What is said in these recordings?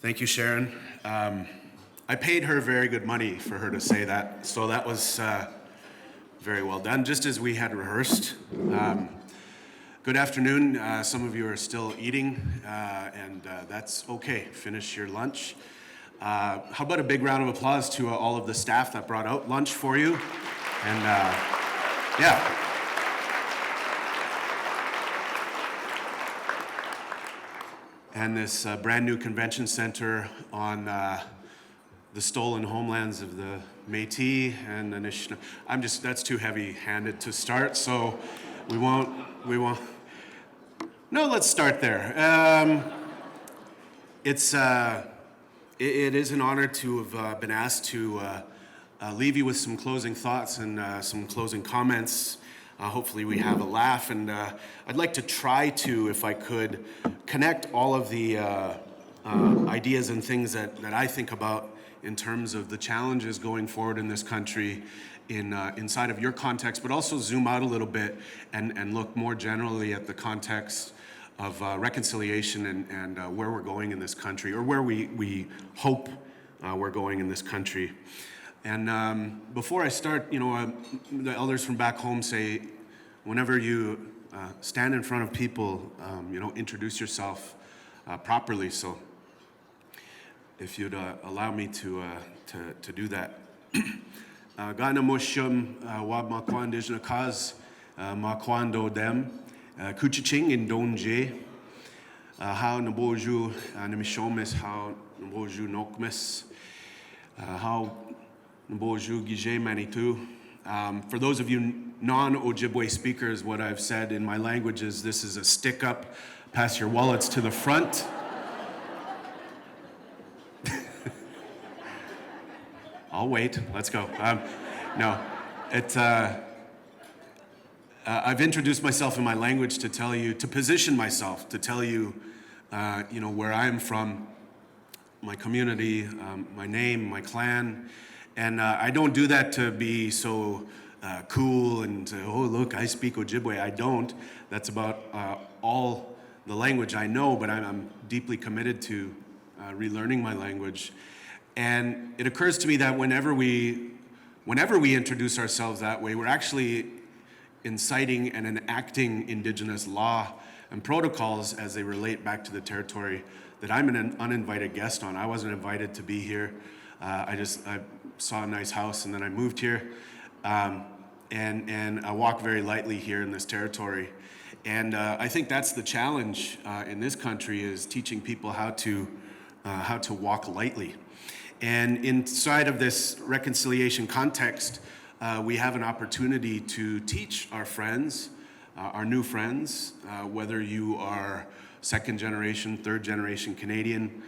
Thank you, Sharon. I paid her very good money for her to say that, so that was very well done, just as we had rehearsed. Good afternoon. Some of you are still eating, and that's okay. Finish your lunch. How about a big round of applause to all of the staff that brought out lunch for you? And yeah. And this brand new convention center on the stolen homelands of the Métis and Anishinaabe. That's too heavy-handed to start, so we won't. No, let's start there. It is an honor to have been asked to leave you with some closing thoughts and some closing comments. Hopefully we have a laugh, and I'd like to try to, if I could, connect all of the ideas and things that I think about in terms of the challenges going forward in this country inside of your context, but also zoom out a little bit and look more generally at the context of reconciliation and where we're going in this country, or where we hope we're going in this country. And before I start, the elders from back home say, whenever you stand in front of people, introduce yourself properly. So if you'd allow me to do that. Gana moshum wab makwan dijna kaz makwan do dem kuchiching in donje how naboju nimishomis how naboju nokmis how naboju gije manitu. For those of you non-Ojibwe speakers, what I've said in my language is this is a stick up, pass your wallets to the front. I'll wait, let's go. I've introduced myself in my language to position myself, to tell you, where I'm from, my community, my name, my clan. And I don't do that to be so cool and oh, look, I speak Ojibwe. I don't. That's about all the language I know, but I'm deeply committed to relearning my language. And it occurs to me that whenever we introduce ourselves that way, we're actually inciting and enacting Indigenous law and protocols as they relate back to the territory that I'm an uninvited guest on. I wasn't invited to be here. I saw a nice house and then I moved here. And I walk very lightly here in this territory. And I think that's the challenge in this country, is teaching people how to walk lightly. And inside of this reconciliation context, we have an opportunity to teach our friends, our new friends, whether you are second generation, third generation Canadian,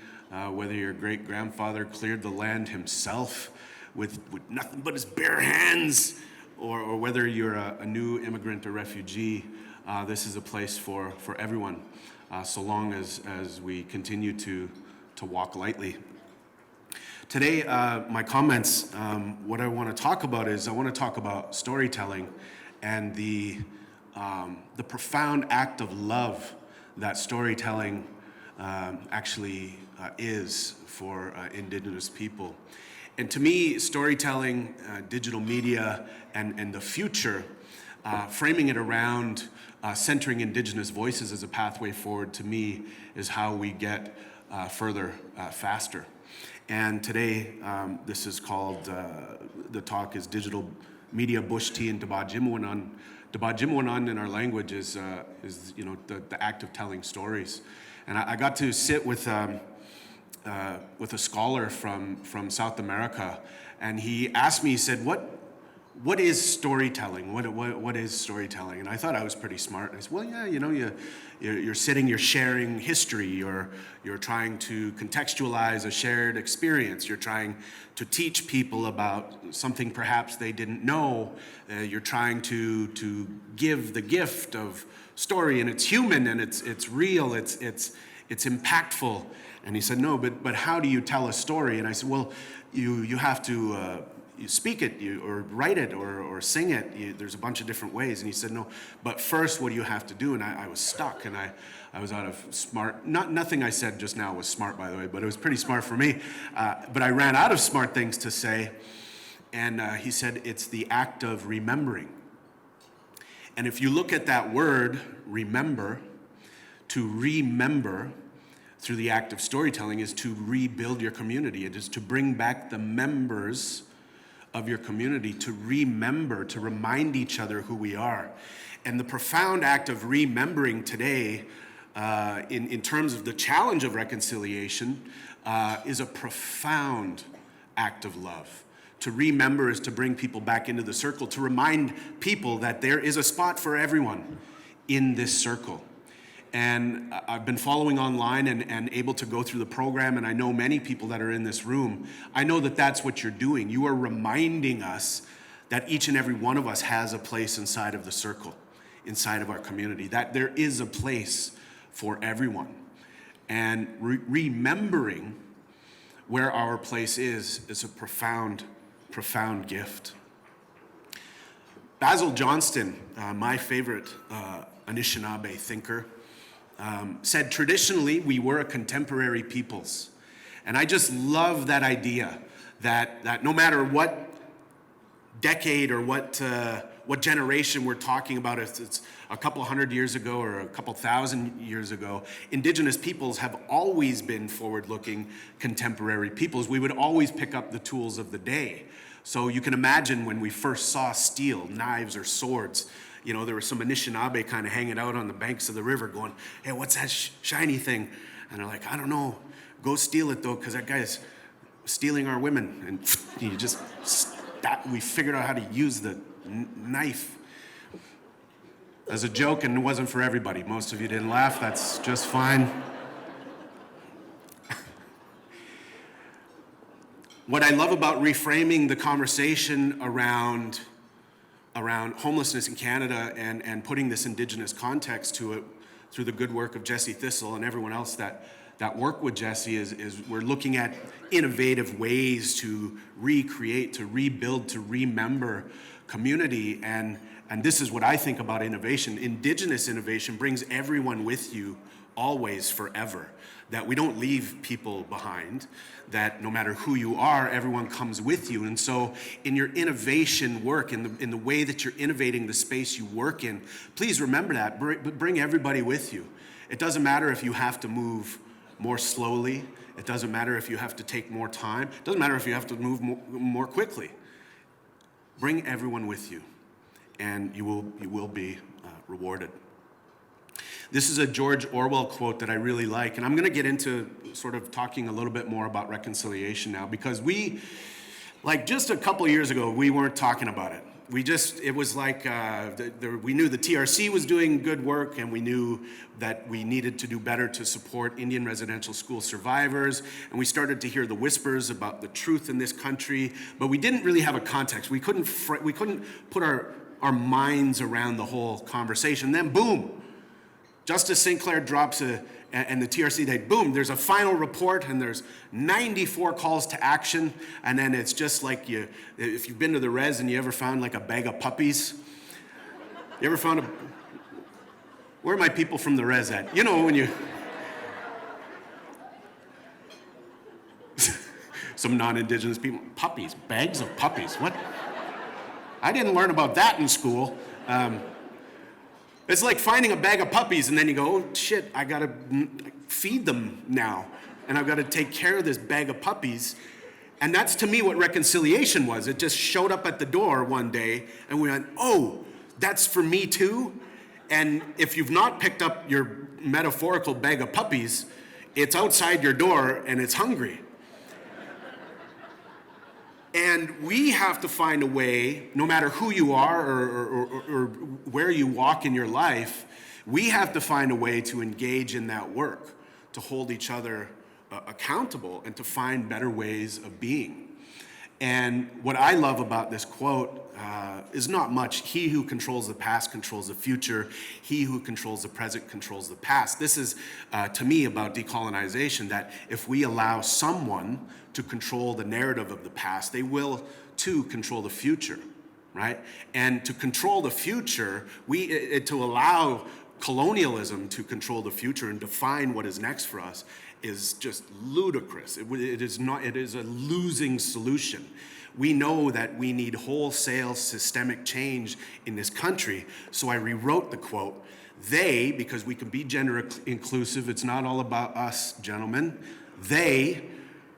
whether your great grandfather cleared the land himself with nothing but his bare hands, or whether you're a new immigrant or refugee, this is a place for everyone, so long as we continue to walk lightly. Today, my comments, what I want to talk about is I want to talk about storytelling and the profound act of love that storytelling actually is for Indigenous people. And to me, storytelling, digital media, and the future, framing it around centering Indigenous voices as a pathway forward, to me, is how we get further faster. And today, this is called, the talk is Digital Media Bush Tea and Dabajimuanan. Dabajimuanan in our language is the act of telling stories. And I got to sit with a scholar from South America, and he asked me, he said, what is storytelling? What is storytelling? And I thought I was pretty smart. And I said, well, yeah, you're sharing history. You're trying to contextualize a shared experience. You're trying to teach people about something perhaps they didn't know. You're trying to give the gift of story, and it's human, and it's real, it's impactful. And he said, no, but how do you tell a story? And I said, well, you have to you speak it, or write it, or sing it. There's a bunch of different ways. And he said, no, but first, what do you have to do? And I was stuck, and I was out of smart, nothing I said just now was smart, by the way, but it was pretty smart for me. But I ran out of smart things to say. And he said, it's the act of remembering. And if you look at that word, remember, to remember through the act of storytelling is to rebuild your community. It is to bring back the members of your community, to remember, to remind each other who we are. And the profound act of remembering today, in terms of the challenge of reconciliation, is a profound act of love. To remember is to bring people back into the circle, to remind people that there is a spot for everyone in this circle. And I've been following online and able to go through the program, and I know many people that are in this room. I know that that's what you're doing. You are reminding us that each and every one of us has a place inside of the circle, inside of our community, that there is a place for everyone. And remembering where our place is a profound gift. Basil Johnston, my favorite Anishinaabe thinker, said, traditionally, we were a contemporary peoples. And I just love that idea that no matter what decade or what generation we're talking about, if it's a couple hundred years ago or a couple thousand years ago, Indigenous peoples have always been forward-looking contemporary peoples. We would always pick up the tools of the day. So you can imagine when we first saw steel, knives or swords, there was some Anishinaabe kind of hanging out on the banks of the river going, hey, what's that shiny thing? And they're like, I don't know. Go steal it, though, because that guy's stealing our women. And we figured out how to use the knife as a joke, and it wasn't for everybody. Most of you didn't laugh. That's just fine. What I love about reframing the conversation around homelessness in Canada and putting this Indigenous context to it through the good work of Jesse Thistle and everyone else that work with Jesse is we're looking at innovative ways to recreate, to rebuild, to remember community. And this is what I think about innovation. Indigenous innovation brings everyone with you always, forever. That we don't leave people behind, that no matter who you are, everyone comes with you. And so in your innovation work, in the way that you're innovating the space you work in, please remember that. Bring everybody with you. It doesn't matter if you have to move more slowly. It doesn't matter if you have to take more time. It doesn't matter if you have to move more quickly. Bring everyone with you, and you will be rewarded. This is a George Orwell quote that I really like, and I'm going to get into sort of talking a little bit more about reconciliation now, because just a couple of years ago, we weren't talking about it. It was like we knew the TRC was doing good work, and we knew that we needed to do better to support Indian residential school survivors, and we started to hear the whispers about the truth in this country, but we didn't really have a context. We couldn't put our minds around the whole conversation. Then, boom, Justice Sinclair drops and the TRC, boom, there's a final report, and there's 94 calls to action, and then it's just like if you've been to the res and you ever found like a bag of puppies, you ever found where are my people from the res at? When you, some non-Indigenous people, puppies, bags of puppies, what? I didn't learn about that in school. It's like finding a bag of puppies and then you go, oh shit, I gotta feed them now. And I've gotta take care of this bag of puppies. And that's to me what reconciliation was. It just showed up at the door one day and we went, oh, that's for me too? And if you've not picked up your metaphorical bag of puppies, it's outside your door and it's hungry. And we have to find a way, no matter who you are or where you walk in your life, we have to find a way to engage in that work, to hold each other accountable and to find better ways of being. And what I love about this quote is not much. He who controls the past controls the future. He who controls the present controls the past. This is, to me, about decolonization, that if we allow someone to control the narrative of the past, they will to control the future, right? And to control the future, to allow colonialism to control the future and define what is next for us is just ludicrous. It is a losing solution. We know that we need wholesale systemic change in this country, so I rewrote the quote. They, because we can be gender inclusive, it's not all about us, gentlemen. They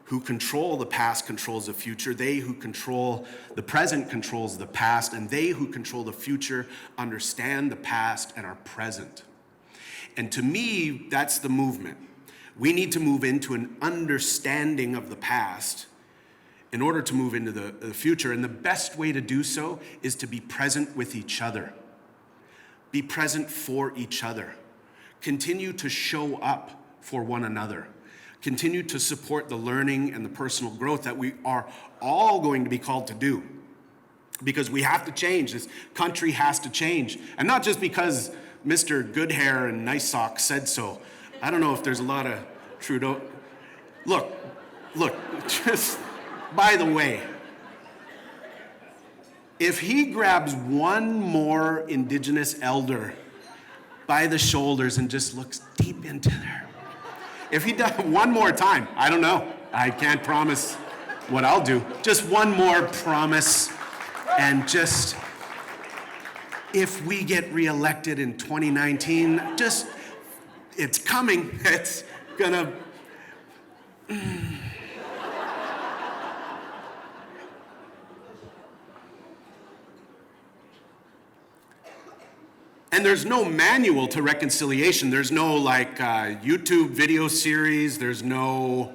who control the past controls the future. They who control the present controls the past, and they who control the future understand the past and are present. And to me, that's the movement. We need to move into an understanding of the past in order to move into the future. And the best way to do so is to be present with each other. Be present for each other. Continue to show up for one another. Continue to support the learning and the personal growth that we are all going to be called to do. Because we have to change. This country has to change. And not just because Mr. Good Hair and Nice Socks said so. I don't know if there's a lot of Trudeau. Look, just by the way, if he grabs one more Indigenous elder by the shoulders and just looks deep into there, if he does one more time, I don't know, I can't promise what I'll do, just one more promise, and just, if we get reelected in 2019, just, it's coming, it's gonna, And there's no manual to reconciliation. There's no YouTube video series. There's no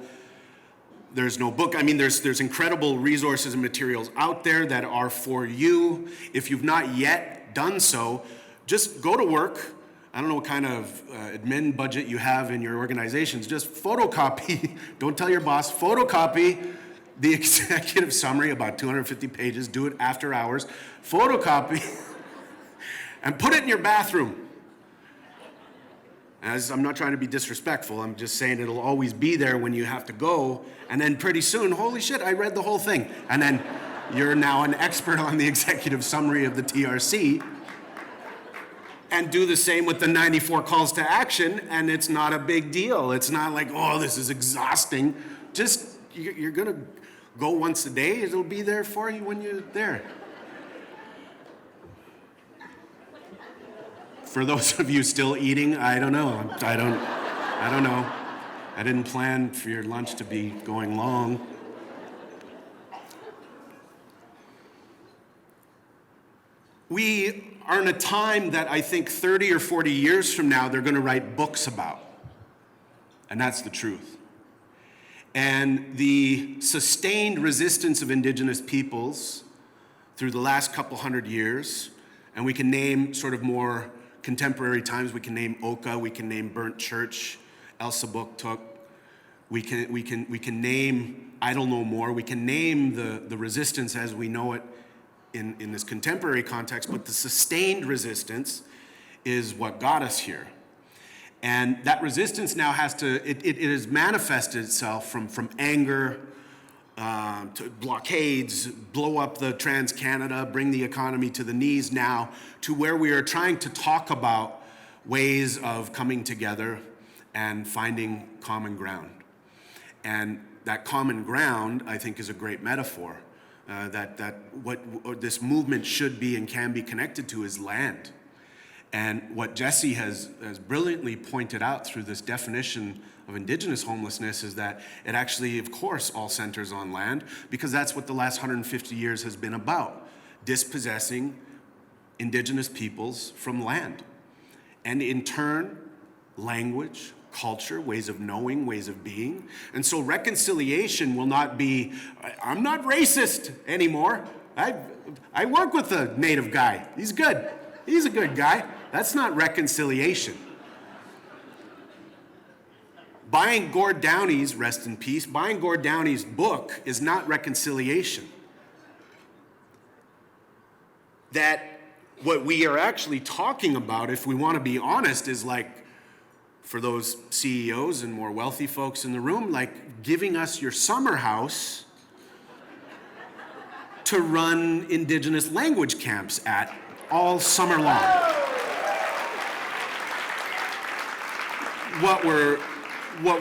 book. I mean, there's incredible resources and materials out there that are for you. If you've not yet done so, just go to work. I don't know what kind of admin budget you have in your organizations. Just photocopy, don't tell your boss, photocopy the executive summary, about 250 pages, do it after hours, photocopy, and put it in your bathroom. I'm not trying to be disrespectful, I'm just saying it'll always be there when you have to go, and then pretty soon, holy shit, I read the whole thing. And then you're now an expert on the executive summary of the TRC, and do the same with the 94 calls to action, and it's not a big deal. It's not like, oh, this is exhausting. Just, you're gonna go once a day, it'll be there for you when you're there. For those of you still eating, I don't know. I don't know. I didn't plan for your lunch to be going long. We are in a time that I think 30 or 40 years from now, they're going to write books about. And that's the truth. And the sustained resistance of Indigenous peoples through the last couple hundred years, and we can name sort of more contemporary times, we can name Oka, we can name Burnt Church, Elsipogtog, we can name Idle No More, we can name the resistance as we know it in this contemporary context, but the sustained resistance is what got us here. And that resistance now has to, it has manifested itself from anger, to blockades, blow up the Trans-Canada, bring the economy to the knees now, to where we are trying to talk about ways of coming together and finding common ground. And that common ground, I think, is a great metaphor. That what this movement should be and can be connected to is land. And what Jesse has brilliantly pointed out through this definition of Indigenous homelessness is that it actually, of course, all centers on land, because that's what the last 150 years has been about, dispossessing Indigenous peoples from land. And in turn, language, culture, ways of knowing, ways of being. And so reconciliation will not be, I'm not racist anymore. I work with a native guy. He's good. He's a good guy. That's not reconciliation. Buying Gord Downey's, rest in peace, buying Gord Downey's book is not reconciliation. That what we are actually talking about, if we want to be honest, is like, for those CEOs and more wealthy folks in the room, like giving us your summer house to run Indigenous language camps at all summer long. What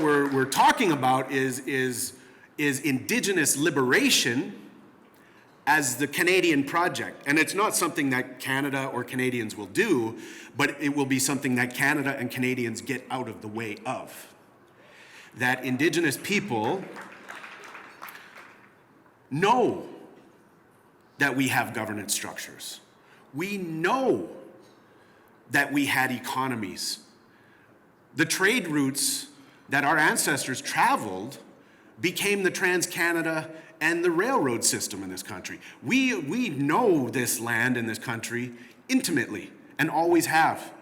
we're talking about is Indigenous liberation as the Canadian project. And it's not something that Canada or Canadians will do, but it will be something that Canada and Canadians get out of the way of. That Indigenous people know that we have governance structures. We know that we had economies. The trade routes that our ancestors traveled became the Trans-Canada and the railroad system in this country. We know this land in this country intimately and always have.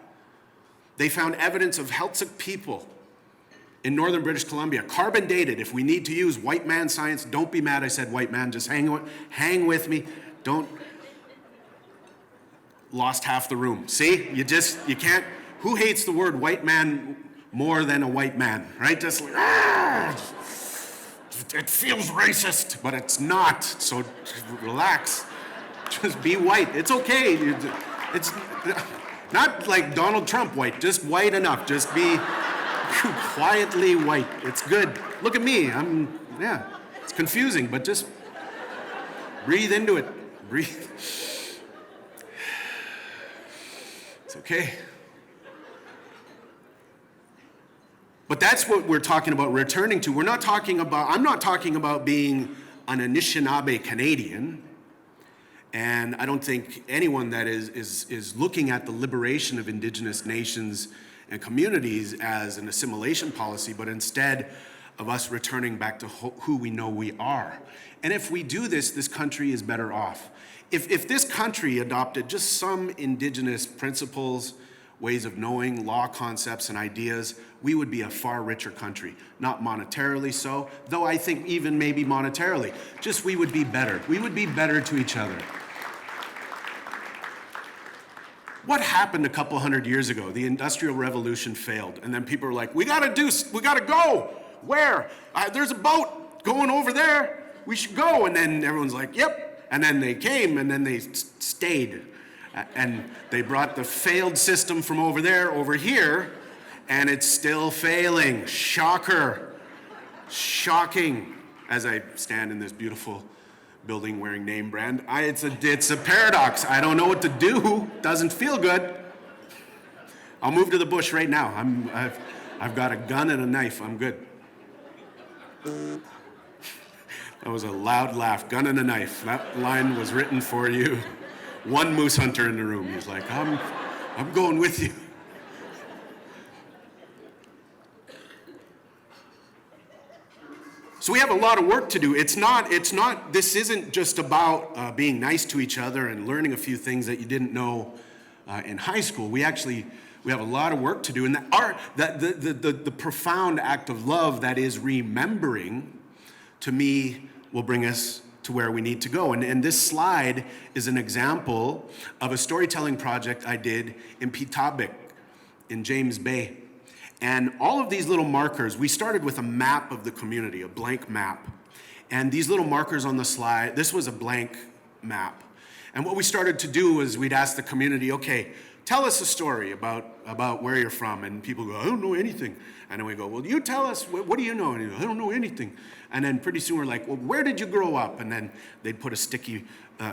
They found evidence of Heiltsuk people in northern British Columbia, carbon dated. If we need to use white man science, don't be mad I said white man, just hang with me. Don't, lost half the room. See, you can't, who hates the word white man more than a white man, right? Just like, it feels racist, but it's not, so relax. Just be white, it's okay. It's not like Donald Trump white, just white enough, just be quietly white, it's good. Look at me, it's confusing, but just breathe into it, breathe. It's okay. But that's what we're talking about returning to. I'm not talking about being an Anishinaabe Canadian. And I don't think anyone that is looking at the liberation of Indigenous nations and communities as an assimilation policy, but instead of us returning back to who we know we are. And if we do this, this country is better off. If this country adopted just some Indigenous principles, ways of knowing, law concepts, and ideas, we would be a far richer country. Not monetarily so, though I think even maybe monetarily. Just we would be better. We would be better to each other. What happened a couple hundred years ago? The Industrial Revolution failed, and then people were like, we gotta go. Where? There's a boat going over there. We should go. And then everyone's like, yep. And then they came, and then they stayed. And they brought the failed system from over there over here, and it's still failing. Shocker. Shocking. As I stand in this beautiful building wearing name brand, it's a paradox. I don't know what to do. Doesn't feel good. I'll move to the bush right now. I've got a gun and a knife. I'm good. That was a loud laugh. Gun and a knife. That line was written for you. One moose hunter in the room. He's like, I'm going with you. So we have a lot of work to do. This isn't just about being nice to each other and learning a few things that you didn't know in high school. We have a lot of work to do. And the profound act of love that is remembering, to me, will bring us to where we need to go. And this slide is an example of a storytelling project I did in Petabik, in James Bay. And all of these little markers, we started with a map of the community, a blank map. And these little markers on the slide, this was a blank map. And what we started to do was we'd ask the community, okay, tell us a story about where you're from. And people go, I don't know anything. And then we go, well, you tell us, what do you know? And you go, I don't know anything. And then pretty soon we're like, well, where did you grow up? And then they'd put a sticky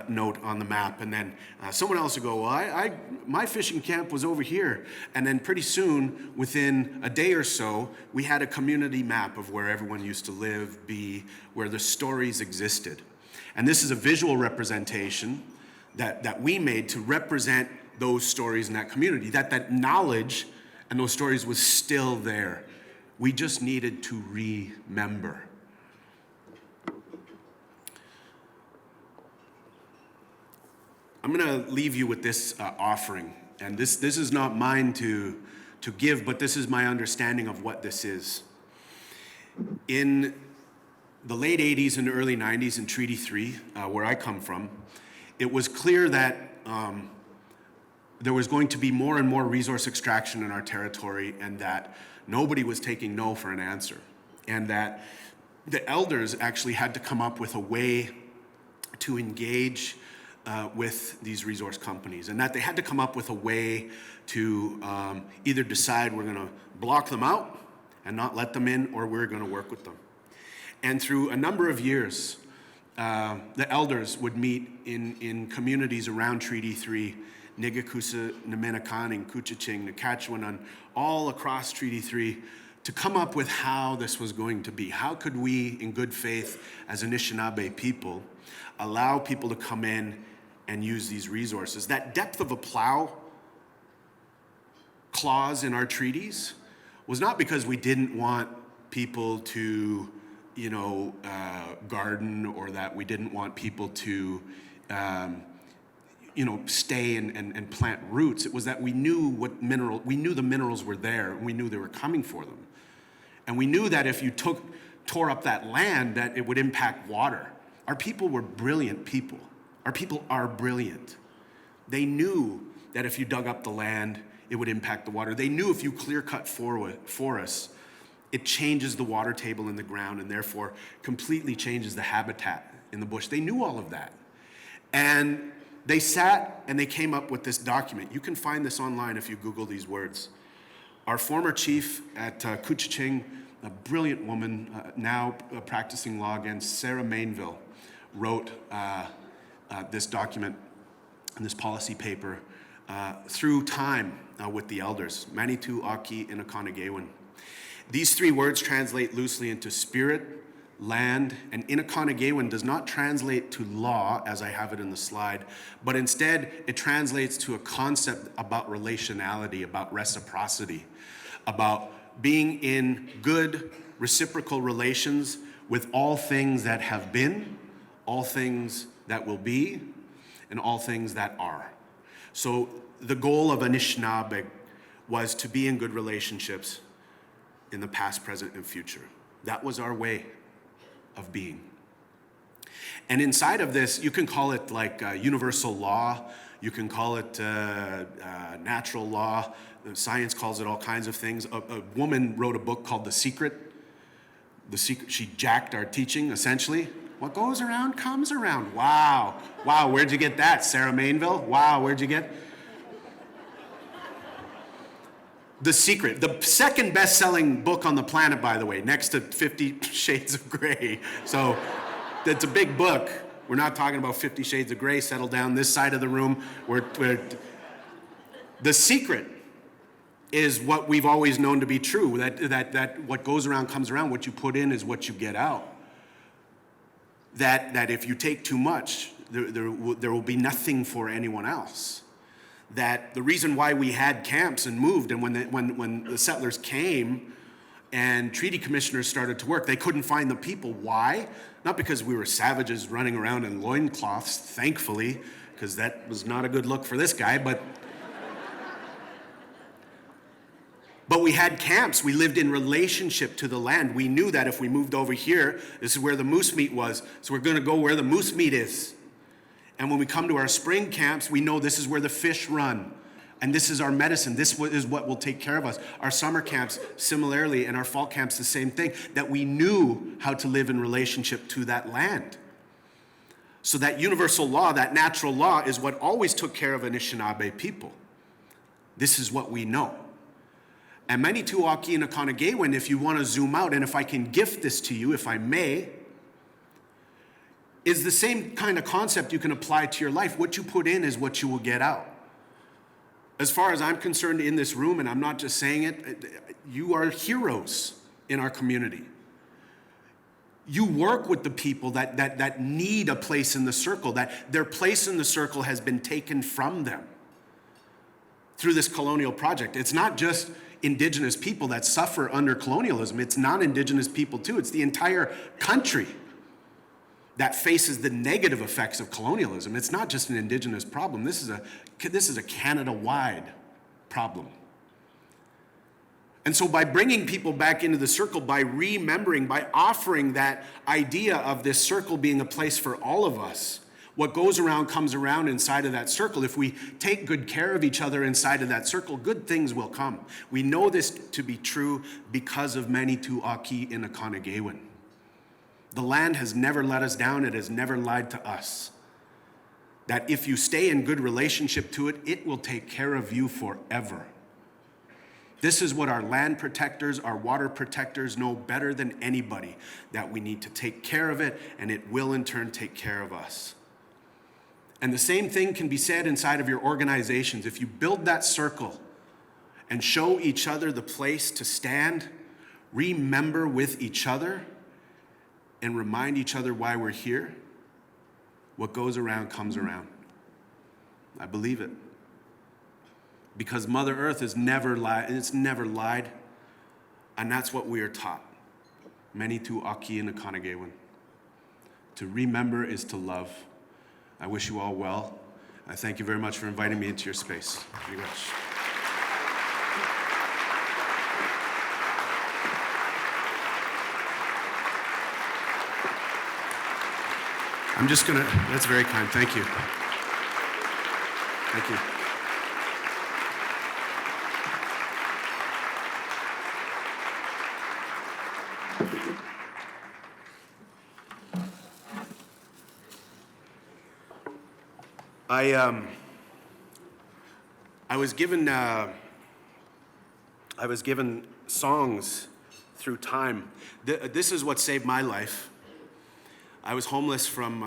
note on the map. And then someone else would go, well, my fishing camp was over here. And then pretty soon, within a day or so, we had a community map of where everyone used to live, be, where the stories existed. And this is a visual representation that we made to represent those stories in that community, that knowledge and those stories was still there. We just needed to remember. I'm going to leave you with this offering. And this is not mine to give, but this is my understanding of what this is. In the late 80s and early 90s in Treaty 3, where I come from, it was clear that there was going to be more and more resource extraction in our territory, and that nobody was taking no for an answer. And that the elders actually had to come up with a way to engage with these resource companies, and that they had to come up with a way to either decide we're going to block them out and not let them in, or we're going to work with them. And through a number of years, the elders would meet in communities around Treaty 3, Nigakusa, Nemenakaning, Kuchiching, Nakatchewanan, all across Treaty 3, to come up with how this was going to be. How could we, in good faith, as Anishinaabe people, allow people to come in and use these resources? That depth of a plow clause in our treaties was not because we didn't want people to, garden, or that we didn't want people to, stay and plant roots. It was that we knew the minerals were there, and we knew they were coming for them. And we knew that if you tore up that land, that it would impact water. Our people were brilliant people. Our people are brilliant. They knew that if you dug up the land, it would impact the water. They knew if you clear-cut forests, it changes the water table in the ground and therefore completely changes the habitat in the bush. They knew all of that. And they sat and they came up with this document. You can find this online if you Google these words. Our former chief at Kuchiching, a brilliant woman, now practicing law again, Sarah Mainville, wrote this document and this policy paper through time with the elders, Manitou, Aki, and Akanagawan. These three words translate loosely into spirit, land, and Akanagawan does not translate to law, as I have it in the slide, but instead it translates to a concept about relationality, about reciprocity, about being in good reciprocal relations with all things that have been, all things that will be, and all things that are. So the goal of Anishinaabe was to be in good relationships in the past, present, and future. That was our way of being. And inside of this, you can call it like universal law, you can call it natural law, science calls it all kinds of things. A woman wrote a book called The Secret. She jacked our teaching, essentially. What goes around comes around. Wow, where'd you get that, Sarah Mainville? Wow, where'd you get? The Secret, the second best-selling book on the planet, by the way, next to 50 Shades of Grey. So it's a big book. We're not talking about 50 Shades of Grey. Settle down this side of the room. The Secret is what we've always known to be true, that what goes around comes around. What you put in is what you get out. That if you take too much, there will be nothing for anyone else. That the reason why we had camps and moved, and when the settlers came and treaty commissioners started to work, they couldn't find the people. Why? Not because we were savages running around in loincloths, thankfully, because that was not a good look for this guy, but we had camps. We lived in relationship to the land. We knew that if we moved over here, this is where the moose meat was, so we're going to go where the moose meat is. And when we come to our spring camps, we know this is where the fish run. And this is our medicine. This is what will take care of us. Our summer camps, similarly, and our fall camps, the same thing. That we knew how to live in relationship to that land. So that universal law, that natural law, is what always took care of Anishinaabe people. This is what we know. And Manitou, Aki, and Akanagawan, if you want to zoom out, and if I can gift this to you, if I may, is the same kind of concept you can apply to your life. What you put in is what you will get out. As far as I'm concerned in this room, and I'm not just saying it, you are heroes in our community. You work with the people that need a place in the circle, that their place in the circle has been taken from them through this colonial project. It's not just Indigenous people that suffer under colonialism, it's non-Indigenous people too. It's the entire country that faces the negative effects of colonialism. It's not just an Indigenous problem. This is a Canada-wide problem. And so by bringing people back into the circle, by remembering, by offering that idea of this circle being a place for all of us, what goes around comes around inside of that circle. If we take good care of each other inside of that circle, good things will come. We know this to be true because of Manitou, Aki, and Akanagawan. The land has never let us down. It has never lied to us. That if you stay in good relationship to it, it will take care of you forever. This is what our land protectors, our water protectors know better than anybody, that we need to take care of it, and it will in turn take care of us. And the same thing can be said inside of your organizations. If you build that circle and show each other the place to stand, remember with each other, and remind each other why we're here, what goes around comes around. I believe it. Because Mother Earth has never lied, it's never lied, and that's what we are taught. Many tu aki and akanagewin. To remember is to love. I wish you all well. I thank you very much for inviting me into your space. Thank you very much. I'm just gonna, that's very kind, thank you. Thank you. I was given songs through time. This is what saved my life. I was homeless from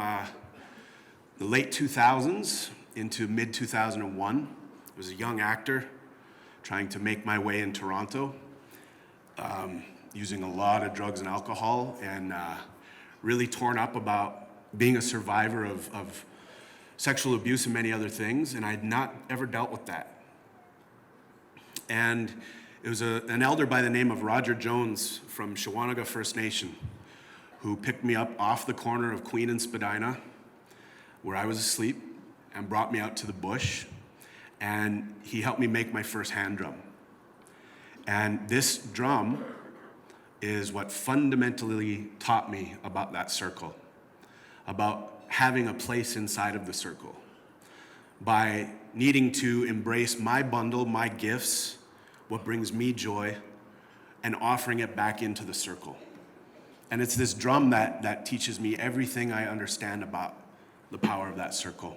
the late 2000s into mid-2001. I was a young actor trying to make my way in Toronto, using a lot of drugs and alcohol, and really torn up about being a survivor of sexual abuse and many other things, and I had not ever dealt with that. And it was an elder by the name of Roger Jones from Shawanaga First Nation who picked me up off the corner of Queen and Spadina, where I was asleep, and brought me out to the bush, and he helped me make my first hand drum. And this drum is what fundamentally taught me about that circle, about having a place inside of the circle, by needing to embrace my bundle, my gifts, what brings me joy, and offering it back into the circle. And it's this drum that teaches me everything I understand about the power of that circle.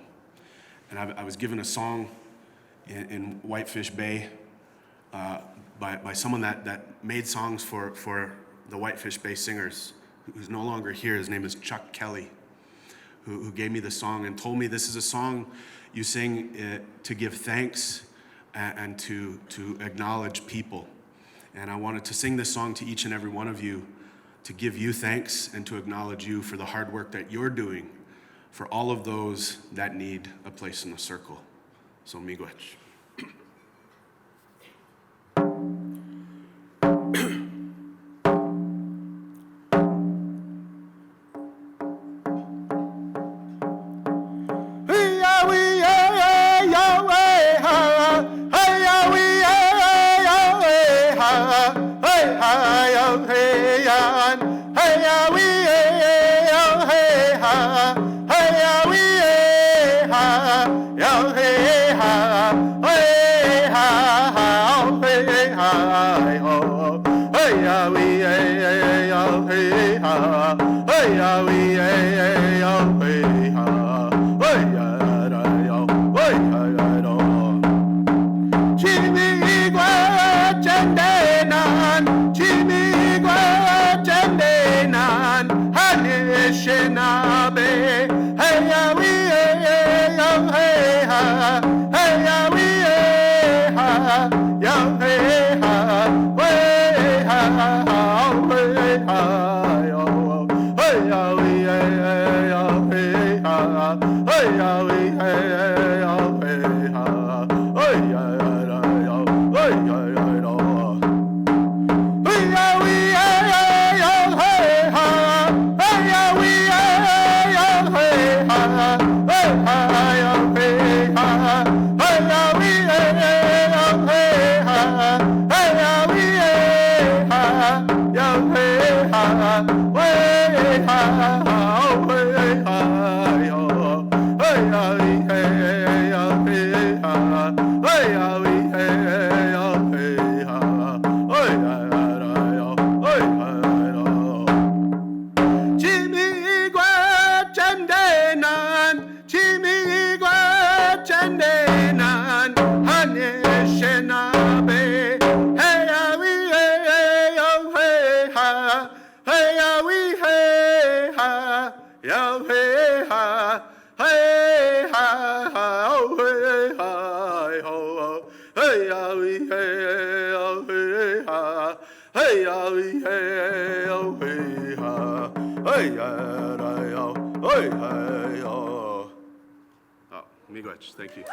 And I was given a song in Whitefish Bay by someone that made songs for the Whitefish Bay Singers, who's no longer here. His name is Chuck Kelly, who gave me the song and told me this is a song you sing to give thanks and to acknowledge people. And I wanted to sing this song to each and every one of you, to give you thanks and to acknowledge you for the hard work that you're doing for all of those that need a place in the circle. So miigwech. Hey, ha, hey ya hey oh hey ha, hey ya oh hey hey oh. Oh, miigwech, thank you.